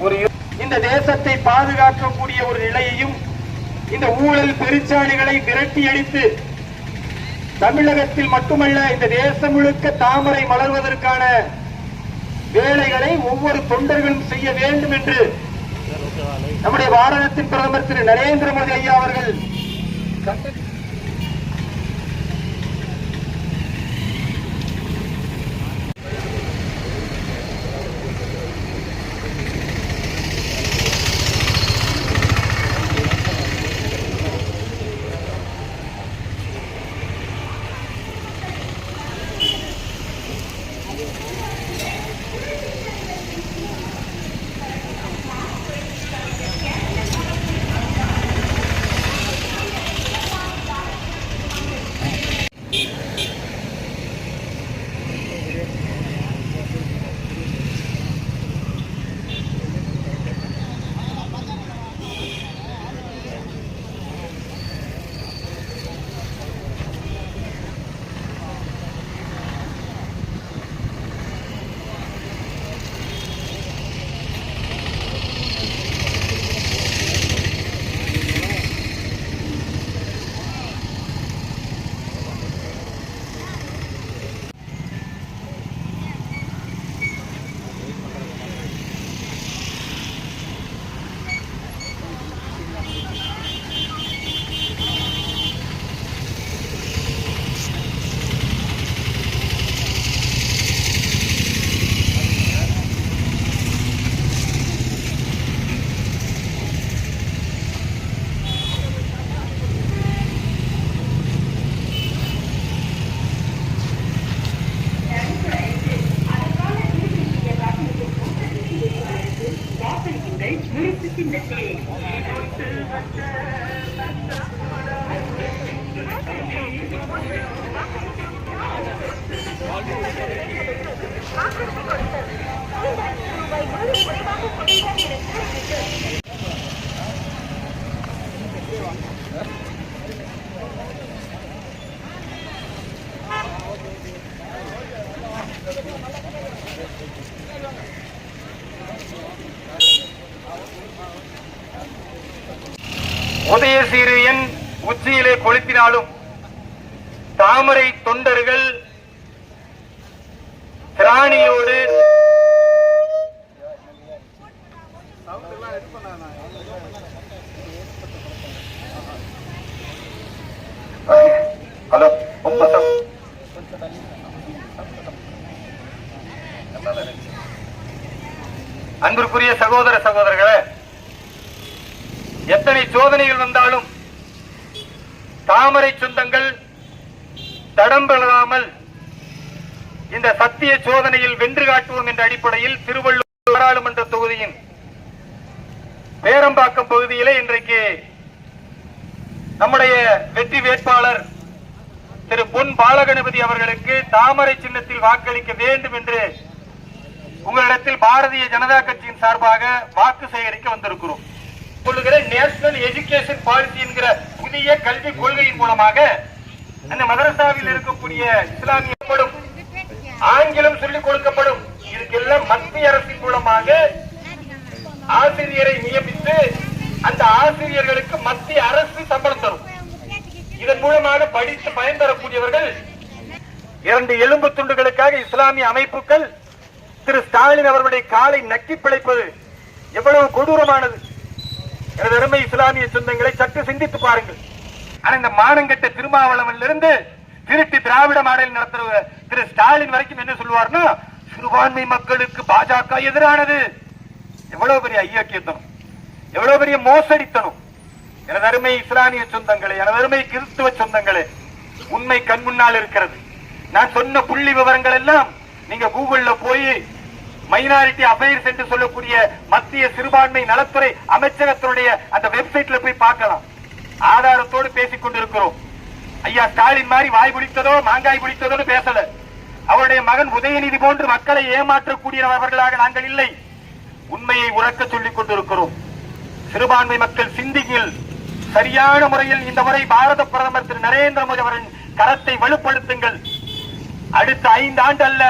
ஒரு இந்த தேசத்தை பாதுகாக்கக்கூடிய ஒரு நிலையையும் இந்த ஊழல் பெருச்சாளிகளை விரட்டி அடித்து தமிழகத்தில் மட்டுமல்ல இந்த தேசம் முழுக்க தாமரை மலர்வதற்கான வேலைகளை ஒவ்வொரு தொண்டர்களும் செய்ய வேண்டும் என்று நம்முடைய பாரதத்தின் பிரதமர் திரு நரேந்திர மோடி ஐயா அவர்கள் உதயசூரியன் உச்சியிலே கொளுத்தினாலும் தாமரை தொண்டர்கள் திராணியோடு ஹலோ அன்பிற்குரிய சகோதர சகோதரர்களே, எத்தனை சோதனைகள் வந்தாலும் தாமரை சொந்தங்கள் தடம் பெறாமல் இந்த சத்திய சோதனையில் வென்று காட்டுவோம் என்ற அடிப்படையில் திருவள்ளூர் பாராளுமன்ற தொகுதியின் பேரம்பாக்கம் பகுதியிலே இன்றைக்கு நம்முடைய வெற்றி வேட்பாளர் திரு பொன் பாலகணபதி அவர்களுக்கு தாமரை சின்னத்தில் வாக்களிக்க வேண்டும் என்று உங்களிடத்தில் பாரதிய ஜனதா கட்சியின் சார்பாக வாக்கு சேகரிக்க வந்திருக்கிறோம். நேஷனல் எஜுகேஷன் பாலிசி என்கிற புதிய கல்வி கொள்கையின் மூலமாக அந்த மதரசாவில் இருக்கக்கூடிய இஸ்லாமியப்படும் ஆங்கிலம் சொல்லிக் கொடுக்கப்படும். இதுக்கெல்லாம் மத்திய அரசின் மூலமாக ஆசிரியரை நியமித்து அந்த ஆசிரியர்களுக்கு மத்திய அரசு சம்பளம் தரும். இதன் மூலமாக படித்து பயன்பெறக்கூடியவர்கள் 2 எலும்பு துண்டுகளுக்காக இஸ்லாமிய அமைப்புகள் திரு ஸ்டாலின் அவர்களுடைய காலை நக்கி பிழைப்பது எவ்வளவு கொடூரமானது. எனது அருமை இஸ்லாமிய சொந்தங்களை சற்று சிந்தித்து பாருங்கள். ஆனா இந்த மானங்கெட்ட திருமாவளவன்ல இருந்து திருட்டி திராவிட மாடல் நடத்துற திரு ஸ்டாலின் வரைக்கும் என்ன சொல்லுவார்னா, சிறுபான்மை மக்களுக்கு பாஜக எதிரானது. எவ்வளவு பெரிய ஐயோக்கியத்தனம், எவ்வளவு பெரிய மோசடித்தனம். எனது அருமை இஸ்லாமிய சொந்தங்களே, எனது அருமை கிறிஸ்துவ சொந்தங்களே, உண்மை கண் முன்னால் இருக்கிறது. நான் சொன்ன புள்ளி விவரங்கள் எல்லாம் நீங்க கூகுள்ல போய் மைனாரிட்டி அஃபேர்ஸ் என்று சொல்லக்கூடிய மத்திய சிறுபான்மை நலத்துறை அமைச்சகத்தினுடைய அந்த வெப்சைட்ல போய் பார்க்கலாம். ஆதாரத்தோடு பேசிக் கொண்டிருக்கிறோம். ஐயா ஸ்டாலின் மாதிரி வாய் பிடித்ததோ மாங்காய் பிடித்ததோ பேசல. அவருடைய மகன் உதயநிதி போன்று மக்களை ஏமாற்றக்கூடியவர்களாக நாங்கள் இல்லை. உண்மையை உறக்க சொல்லிக் கொண்டிருக்கிறோம். சிறுபான்மை மக்கள் சிந்தியில் சரியான முறையில் இந்த முறை பாரத பிரதமர் திரு நரேந்திர மோடி அவரின் கரத்தை வலுப்படுத்துங்கள். அடுத்த 5 ஆண்டு அல்ல,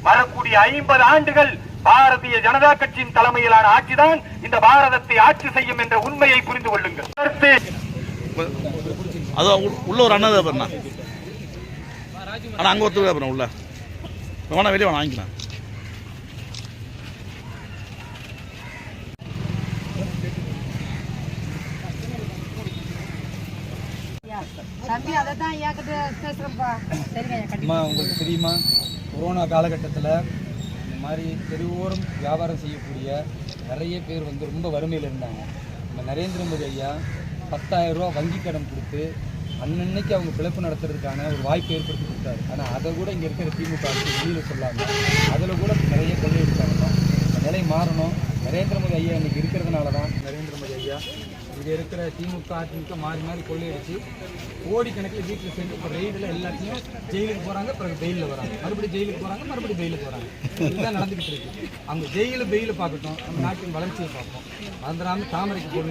வரக்கூடிய 50 ஆண்டுகள் பாரதிய ஜனதா கட்சியின் தலைமையிலான ஆட்சிதான் இந்த பாரதத்தை ஆட்சி செய்யும் என்ற உண்மையை புரிந்து கொள்ளுங்கள். உள்ள ஒரு அண்ணா பண்ணா ஆனா அங்க ஒருத்தர் உள்ள வேணா வெளியே வேணா வாங்கிக்கலாம். உங்களுக்கு தெரியுமா, கொரோனா காலகட்டத்தில் இந்த மாதிரி தெருவோரம் வியாபாரம் செய்யக்கூடிய நிறைய பேர் ரொம்ப வறுமையில் இருந்தாங்க. நம்ம நரேந்திர மோடி ஐயா 10,000 ரூபா வங்கி கடன் கொடுத்து அன்னன்னைக்கு அவங்க பிழைப்பு நடத்துறதுக்கான ஒரு வாய்ப்பு ஏற்படுத்தி கொடுத்தாரு. ஆனால் அதை கூட இங்கே இருக்கிற திமுக வெளியில் சொல்லாமல் அதில் கூட நிறைய கொள்ளையடிச்சாங்க. நிலை மாறணும். நரேந்திர மோடி ஐயா இன்னைக்கு இருக்கிறதுனால தான் நரேந்திர மோடி ஐயா இங்கே இருக்கிற திமுக அதிமுக மாறி மாறி கொள்ளையடிச்சு கோடிக்கணக்கில் வீட்டில் சேர்ந்து இப்போ ரெய்டில் எல்லாத்தையும் ஜெயிலுக்கு போகிறாங்க, பிறகு பெயிலில் வராங்க, மறுபடியும் ஜெயிலுக்கு போகிறாங்க, மறுபடியும் பெயிலுக்கு போகிறாங்க. இதுதான் நடந்துக்கிட்டு இருக்கு. அவங்க ஜெயிலு பெயிலு பார்க்கட்டும், நம்ம நாட்டின் வளர்ச்சியை பார்ப்போம். மறந்துடாமல் தாமரைக்கு போடுங்க.